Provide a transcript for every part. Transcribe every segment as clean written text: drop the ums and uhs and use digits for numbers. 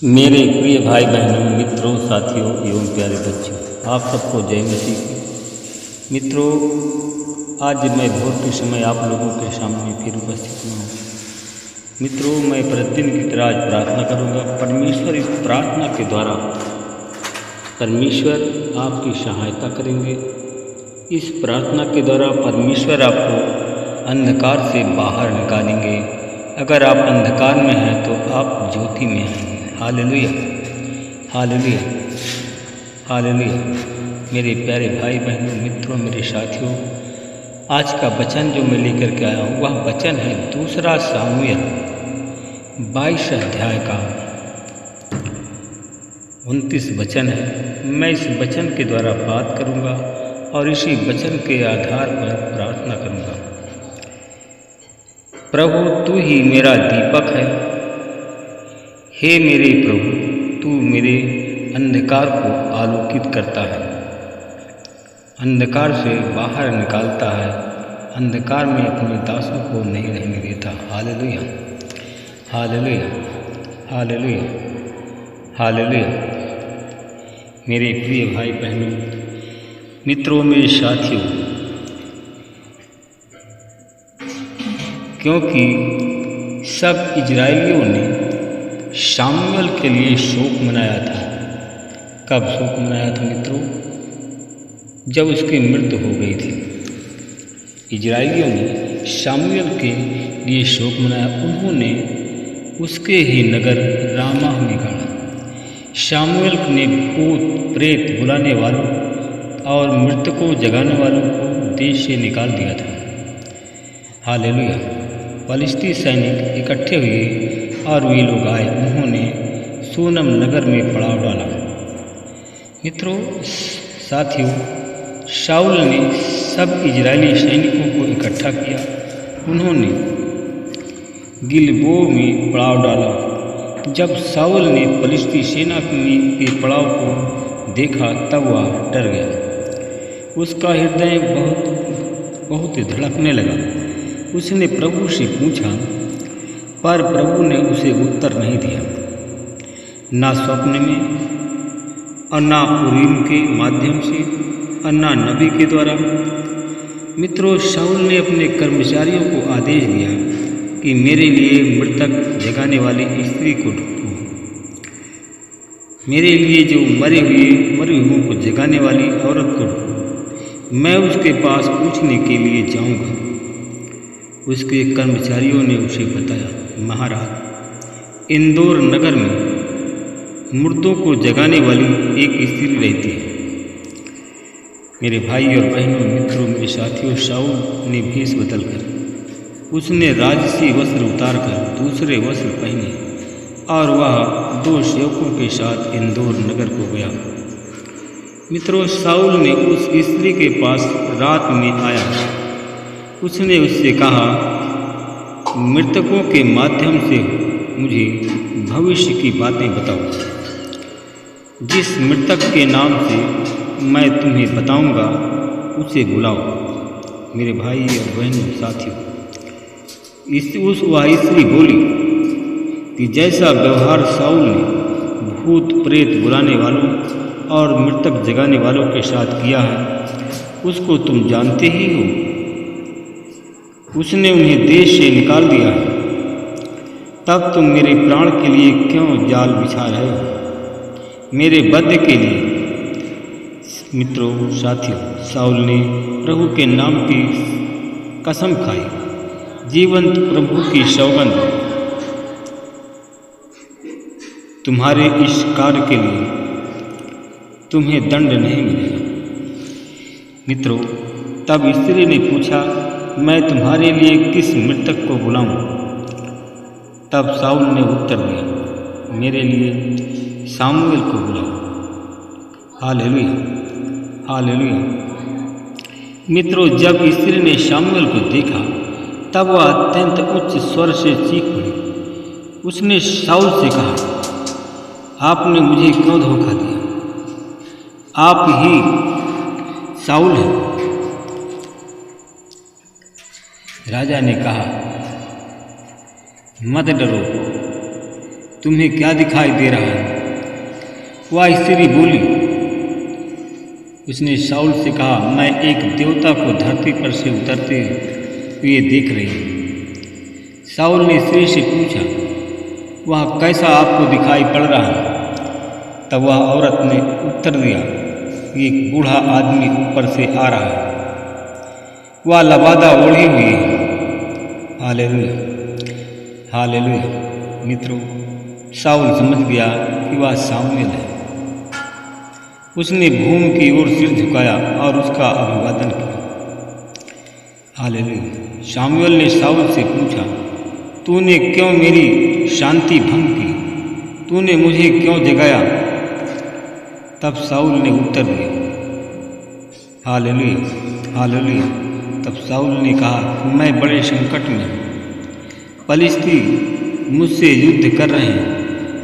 मेरे प्रिय भाई बहनों, मित्रों, साथियों एवं प्यारे बच्चों, आप सबको जय मसीह की। मित्रों, आज मैं भोर के समय आप लोगों के सामने फिर उपस्थित हुआ हूँ। मित्रों, मैं प्रतिदिन की तरह आज प्रार्थना करूँगा। परमेश्वर इस प्रार्थना के द्वारा परमेश्वर आपकी सहायता करेंगे। इस प्रार्थना के द्वारा परमेश्वर आपको अंधकार से बाहर निकालेंगे। अगर आप अंधकार में हैं तो आप ज्योति में आएंगे। Hallelujah, hallelujah, hallelujah. मेरे प्यारे भाई बहनों, मित्रों, मेरे साथियों, आज का वचन जो मैं लेकर के आया हूँ वह वचन है 2 सामुएल 22 अध्याय का 29 वचन है। मैं इस वचन के द्वारा बात करूँगा और इसी वचन के आधार पर प्रार्थना करूँगा। प्रभु, तू ही मेरा दीपक है। हे मेरे प्रभु, तू मेरे अंधकार को आलोकित करता है, अंधकार से बाहर निकालता है, अंधकार में अपने दासों को नहीं रहने देता। Hallelujah, hallelujah, hallelujah, hallelujah. मेरे प्रिय भाई बहनों, मित्रों, मेरे साथियों, क्योंकि सब इजरायलियों ने शामुएल के लिए शोक मनाया था। कब शोक मनाया था मित्रों? जब उसकी मृत्यु हो गई थी। इजरायलियों ने शामुएल के लिए शोक मनाया। उन्होंने उसके ही नगर रामाह में गाड़ा। शामुएल ने भूत प्रेत बुलाने वालों और मृतकों जगाने वालों को देश से निकाल दिया था। हालेलुया। फलिस्ती सैनिक इकट्ठे हुए और वे लोग आए। उन्होंने सूनम नगर में पड़ाव डाला। मित्रों, साथियों, शाऊल ने सब इजरायली सैनिकों को इकट्ठा किया। उन्होंने गिलबो में पड़ाव डाला। जब शाऊल ने फलिस्ती सेना के पड़ाव को देखा तब वह डर गया। उसका हृदय बहुत धड़कने लगा। उसने प्रभु से पूछा, पर प्रभु ने उसे उत्तर नहीं दिया, ना स्वप्न में और ना उरीम के माध्यम से और ना नबी के द्वारा। मित्रों, शाऊल ने अपने कर्मचारियों को आदेश दिया कि मेरे लिए मृतक जगाने वाली स्त्री को ढूंढो। मेरे लिए जो मरे हुओं को जगाने वाली औरत को ढूंढो। मैं उसके पास पूछने के लिए जाऊंगा। उसके कर्मचारियों ने उसे बताया, महाराज, इंदौर नगर में मुर्दों को जगाने वाली एक स्त्री रहती है। मेरे भाई और बहनों, मित्रों, मेरे साथियों, शाऊल ने भेष बदलकर उसने राजसी वस्त्र उतारकर दूसरे वस्त्र पहने और वह 2 सेवकों के साथ इंदौर नगर को गया। मित्रों, शाऊल ने उस स्त्री के पास रात में आया। उसने उससे कहा, मृतकों के माध्यम से मुझे भविष्य की बातें बताओ। जिस मृतक के नाम से मैं तुम्हें बताऊंगा उसे बुलाओ। मेरे भाई और बहनों, साथियों, वह स्त्री बोली कि जैसा व्यवहार शाऊल ने भूत प्रेत बुलाने वालों और मृतक जगाने वालों के साथ किया है उसको तुम जानते ही हो। उसने उन्हें देश से निकाल दिया है। तब तुम मेरे प्राण के लिए क्यों जाल बिछा रहे हो? मेरे वध के लिए। मित्रों, साथियों, शाऊल ने प्रभु के नाम की कसम खाई। जीवंत प्रभु की सौगंध, तुम्हारे इस कार्य के लिए तुम्हें दंड नहीं मिलेगा। मित्रों, तब स्त्री ने पूछा, मैं तुम्हारे लिए किस मृतक को बुलाऊं? तब शाऊल ने उत्तर दिया, मेरे लिए सामुएल को बुलाओ। Hallelujah, hallelujah. मित्रों, जब स्त्री ने शामुएल को देखा तब वह अत्यंत उच्च स्वर से चीख पड़ी। उसने शाऊल से कहा, आपने मुझे क्यों धोखा दिया? आप ही शाऊल हैं। राजा ने कहा, मत डरो, तुम्हें क्या दिखाई दे रहा है? वह स्त्री बोली। उसने शाऊल से कहा, मैं एक देवता को धरती पर से उतरते हुए देख रही हूँ। शाऊल ने स्त्री से पूछा, वह कैसा आपको दिखाई पड़ रहा है? तब वह औरत ने उत्तर दिया, एक बूढ़ा आदमी ऊपर से आ रहा है, वह लबादा ओढ़ी हुई है। Hallelujah, hallelujah. मित्रों, शाऊल समझ गया कि वह शामुएल है। उसने भूमि की ओर सिर झुकाया और उसका अभिवादन किया। हालेलुया। शामुएल ने शाऊल से पूछा, तूने क्यों मेरी शांति भंग की? तूने मुझे क्यों जगाया? तब शाऊल ने उत्तर दिया। Hallelujah, hallelujah. तब शाऊल ने कहा, मैं बड़े संकट में हूँ। फलिश्ती मुझसे युद्ध कर रहे हैं।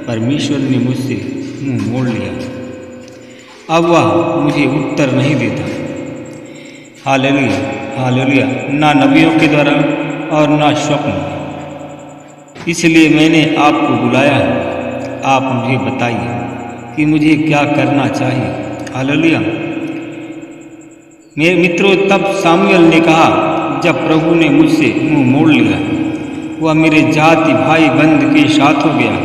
परमेश्वर ने मुझसे मुंह मोड़ लिया। अब वह मुझे उत्तर नहीं देता। Hallelujah, hallelujah. ना नबियों के द्वारा और ना स्वप्न। इसलिए मैंने आपको बुलाया है। आप मुझे बताइए कि मुझे क्या करना चाहिए। हालेलुया। मेरे मित्रों, तब शामुएल ने कहा, जब प्रभु ने मुझसे मुंह मोड़ लिया, वह मेरे जाति भाई बंद के साथ हो गया,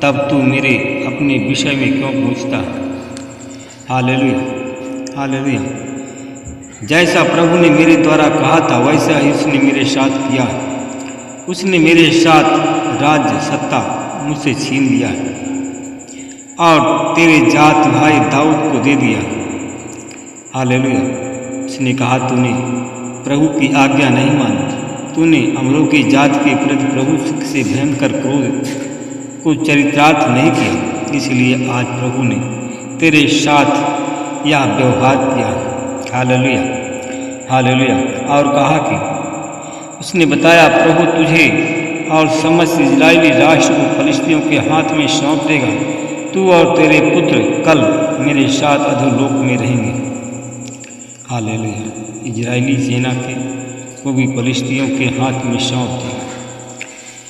तब तू मेरे अपने विषय में क्यों पूछता है? Hallelujah, hallelujah. जैसा प्रभु ने मेरे द्वारा कहा था वैसा ही उसने मेरे साथ किया। उसने मेरे साथ राज्य सत्ता मुझसे छीन लिया है और तेरे जात भाई दाऊद को दे दिया। हालेलुया। उसने कहा, तूने प्रभु की आज्ञा नहीं मानी। तूने अमरों की जात के प्रति प्रभु से भयंकर क्रोध को चरितार्थ नहीं किया। इसलिए आज प्रभु ने तेरे साथ यह व्यवहार किया। Hallelujah, hallelujah. और कहा कि उसने बताया, प्रभु तुझे और समस्त इजरायली राष्ट्र को फलिश्तियों के हाथ में सौंप देगा। तू और तेरे पुत्र कल मेरे साथ अधोलोक में रहेंगे। हालेलुया। इजरायली सेना को भी फलिश्तियों के हाथ में सौंप दिया।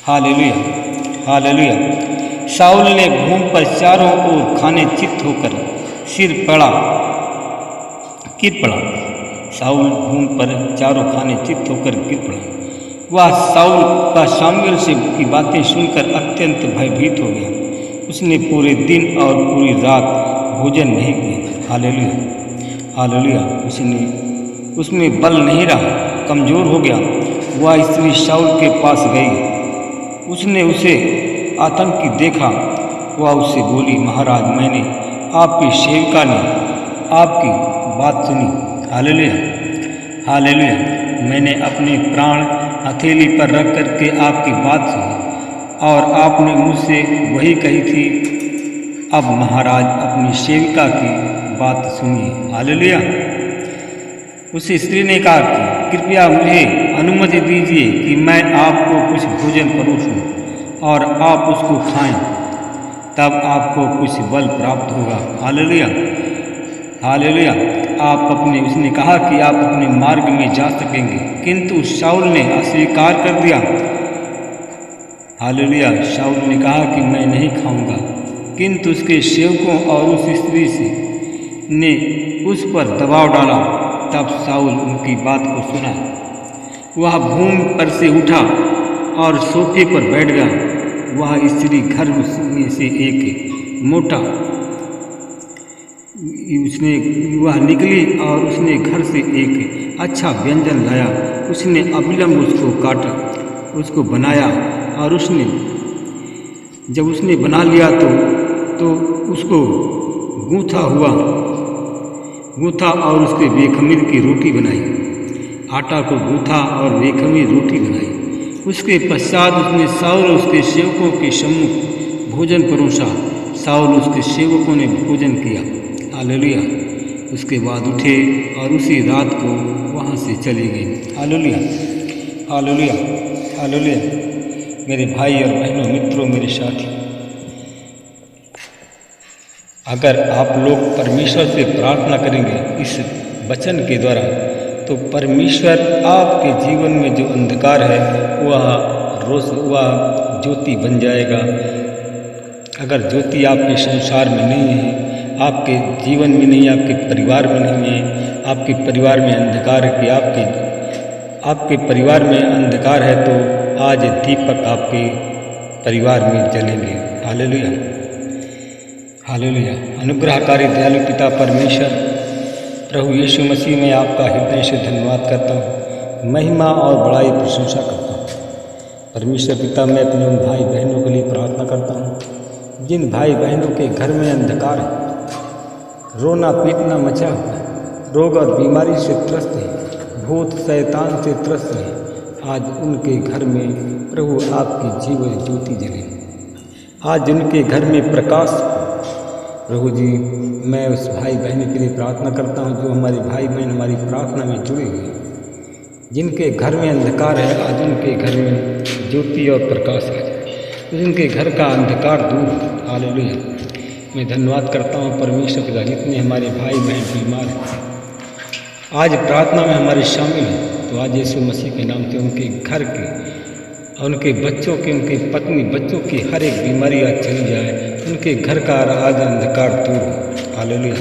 Hallelujah, hallelujah. शाऊल ने भूमि पर चारों ओर खाने चित्त होकर सिर गिर पड़ा। शाऊल भूमि पर चारों खाने चित्त होकर गिर पड़ा। वह शाऊल का शामुएल से की बातें सुनकर अत्यंत भयभीत हो गया। उसने पूरे दिन और पूरी रात भोजन नहीं किया। Hallelujah, hallelujah. उसमें बल नहीं रहा, कमज़ोर हो गया। वह स्त्री शाऊल के पास गई। उसने उसे आतंकी देखा। वह उससे बोली, महाराज, मैंने आपकी सेविका ने आपकी बात सुनी। Hallelujah, hallelujah. मैंने अपने प्राण हथेली पर रख करके आपकी बात सुनी और आपने मुझसे वही कही थी। अब महाराज अपनी सेविका की बात सुनिए। हालेलुया। उस स्त्री ने कहा कि कृपया मुझे अनुमति दीजिए कि मैं आपको कुछ भोजन परोसूं और आप उसको खाएं, तब आपको कुछ बल प्राप्त होगा। Hallelujah, hallelujah. उसने कहा कि आप अपने मार्ग में जा सकेंगे, किंतु शाऊल ने अस्वीकार कर दिया। हालेलुया। शाऊल ने कहा कि मैं नहीं खाऊंगा, किंतु उसके सेवकों और उस स्त्री ने उस पर दबाव डाला। तब शाऊल उनकी बात को सुना। वह भूमि पर से उठा और सोफे पर बैठ गया। वह स्त्री घर में से एक मोटा वह निकली और उसने घर से एक अच्छा व्यंजन लाया। उसने अविलंब उसको काटा, उसको बनाया और जब उसने बना लिया तो उसको गूँथा और उसके बेखमीर की रोटी बनाई। आटा को गूँथा और बेखमीर रोटी बनाई। उसके पश्चात उसने शाऊल और उसके सेवकों के सम्मुख भोजन परोसा। शाऊल उसके सेवकों ने भोजन किया। हालेलुया। उसके बाद उठे और उसी रात को वहाँ से चले गए। Hallelujah, hallelujah, hallelujah. मेरे भाई और बहनों, मित्रों, मेरे साथी, अगर आप लोग परमेश्वर से प्रार्थना करेंगे इस वचन के द्वारा, तो परमेश्वर आपके जीवन में जो अंधकार है वह ज्योति बन जाएगा। अगर ज्योति आपके संसार में नहीं है, आपके जीवन में नहीं, आपके परिवार में नहीं है, आपके परिवार में अंधकार है कि आपके परिवार में अंधकार है, तो आज दीपक आपके परिवार में जलेंगे। Hallelujah, hallelujah. अनुग्रहकारी दयालु पिता परमेश्वर प्रभु यीशु मसीह में आपका हृदय से धन्यवाद करता हूँ, महिमा और बड़ाई प्रशंसा करता हूँ। परमेश्वर पिता, मैं अपने उन भाई बहनों के लिए प्रार्थना करता हूँ जिन भाई बहनों के घर में अंधकार है, रोना पीटना मचा हुआ है, रोग और बीमारी से त्रस्त है, भूत शैतान से त्रस्त है, आज उनके घर में प्रभु आपकी जीवन ज्योति जले, आज उनके घर में प्रकाश। प्रभु जी, मैं उस भाई बहन के लिए प्रार्थना करता हूँ जो हमारे भाई बहन हमारी प्रार्थना में जुड़े हुए, जिनके घर में अंधकार है, आज उनके घर में ज्योति और प्रकाश आ जाए, जिनके घर का अंधकार दूर हो। हालेलुया। मैं धन्यवाद करता हूँ परमेश्वर पिता, जितने हमारे भाई बहन बीमार हैं, आज प्रार्थना में हमारे शामिल हैं, तो आज यीशु मसीह के नाम से उनके घर के, उनके बच्चों के, उनके पत्नी बच्चों की हर एक बीमारी आज चली जाए, उनके घर का आज अंधकार दूर हो। हालेलुया।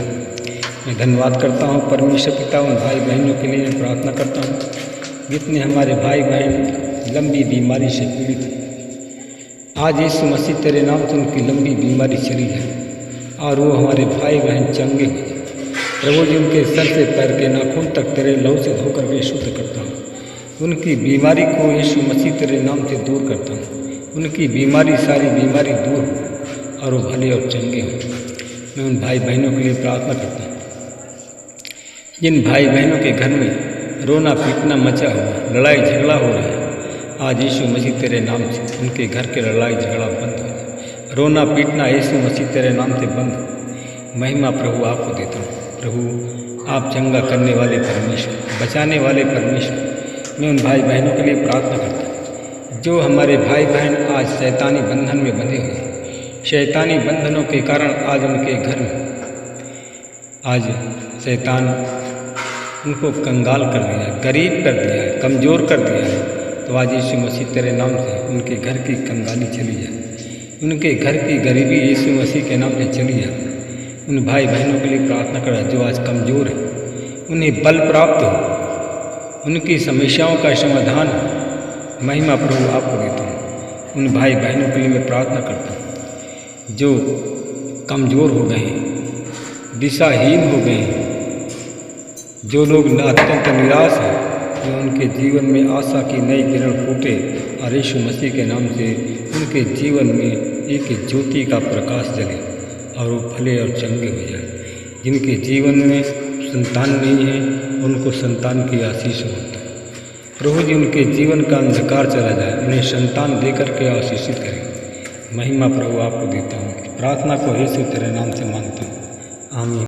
मैं धन्यवाद करता हूँ परमेश्वर पिता, उन भाई बहनों के लिए मैं प्रार्थना करता हूँ जितने हमारे भाई बहन लंबी बीमारी से पीड़ित हैं, आज यीशु मसीह तेरे नाम से उनकी लंबी बीमारी चली जाए और वो हमारे भाई बहन चंगे हो। प्रभु जी, उनके सर से पैर के नाखून तक तेरे लहू से धोकर के शुद्ध करता हूँ, उनकी बीमारी को यीशु मसीह तेरे नाम से दूर करता हूँ, उनकी बीमारी सारी बीमारी दूर हो और वो भले और चंगे हों। मैं उन भाई बहनों के लिए प्रार्थना करता हूँ जिन भाई बहनों के घर में रोना पीटना मचा हुआ, लड़ाई झगड़ा हो रहा है, आज यीशु मसीह तेरे नाम से उनके घर के लड़ाई झगड़ा बंद हो जाए, रोना पीटना यीशु मसीह तेरे नाम से बंद हो। महिमा प्रभु आपको देता हूँ। प्रभु, आप चंगा करने वाले परमेश्वर, बचाने वाले परमेश्वर, मैं उन भाई बहनों के लिए प्रार्थना करता हूँ जो हमारे भाई बहन आज शैतानी बंधन में बंधे हुए हैं, शैतानी बंधनों के कारण आज उनके घर में आज शैतान उनको कंगाल कर दिया है, गरीब कर दिया है, कमज़ोर कर दिया है, तो आज यीशु मसीह तेरे नाम से उनके घर की कंगाली चली जाए, उनके घर की गरीबी यीशु मसीह के नाम से चली जाए। उन भाई बहनों के लिए प्रार्थना करा जो आज कमज़ोर है, उन्हें बल प्राप्त हो, उनकी समस्याओं का समाधान हो। महिमा प्रभु आपको देता हूँ। उन भाई बहनों के लिए मैं प्रार्थना करता हूँ जो कमज़ोर हो गए हैं, दिशाहीन हो गए हैं, जो लोग अत्यंत निराश हैं, जो उनके जीवन में आशा की नई किरण फूटे और यीशु मसीह के नाम से उनके जीवन में एक ज्योति का प्रकाश जले और वो भले और चंगे हो जाए। जिनके जीवन में संतान नहीं है, उनको संतान की आशीष होता है। प्रभु जी, उनके जीवन का अंधकार चला जाए, उन्हें संतान देकर के आशीषित करें। महिमा प्रभु आपको देता हूँ। प्रार्थना को यीशु तेरे नाम से मांगता हूँ, आमीन।